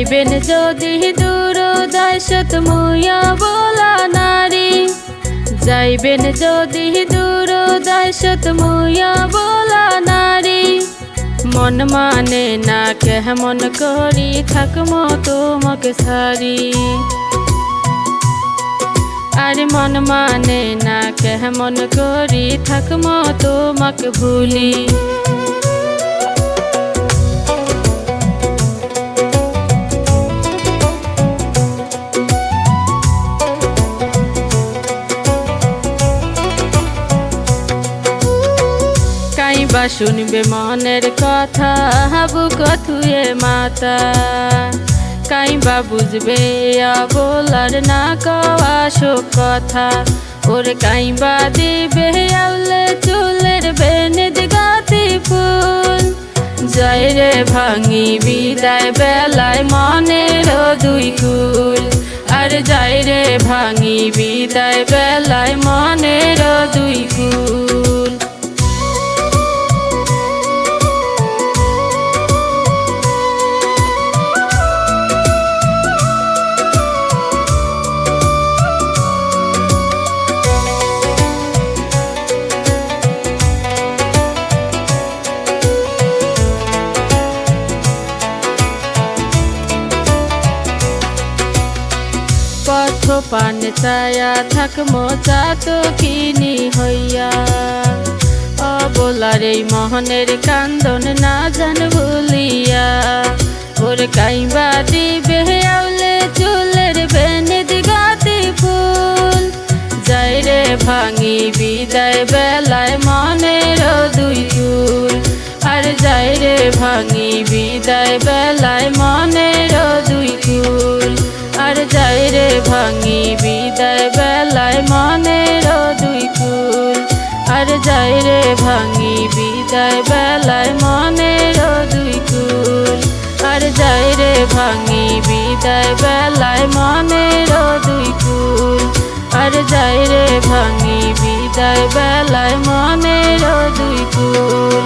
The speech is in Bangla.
যাইবেন যদি দূরদাসত মুয়া বলা নারী, যাইবেন যদি দূরদাসত মুয়া বলা নারী। মন মানে না কেমন করি থাকমো তোমাকে সারি, আর মন মানে না কেমন করি থাকমো তোমাকে ভুলি। কাইবা শুনবে মনের কথা বুক থুয়ে মাতা, কাইবা বুঝবে বলার না কওয়া সব কথা। ওর কাইবা দিবে আউলে চুলের বেনেদ গাতি ফুল, যায় রে ভাঙি বিদায় বেলায় মনের দুই কুল, আর যায় রে ভাঙি বিদায় বেলায় মনের দুই কুল। পথ পান চায়া থাকমো চাতো কিনি হইয়া, অবলার এই মোহনের কান্দন না জান ভুলিয়া। ওর কাইবা দিবে আউলে চুলের বেনেদ গাতি ফুল, যায় রে ভাঙি বিদায় বেলায় মনের দুই কুল, আর যায় রে ভাঙি বিদায় বেলায় মনের দুই কুল, আর যায় রে ভাঙি বিদায় বেলায় মনের দুই কুল, আর যায় রে ভাঙি বিদায় বেলায় মনের দুই কুল, আর যায় রে ভাঙি বিদায় বেলায় মনের দুই কুল, আর যায় রে ভাঙি বিদায় বেলায় মনের দুই কুল।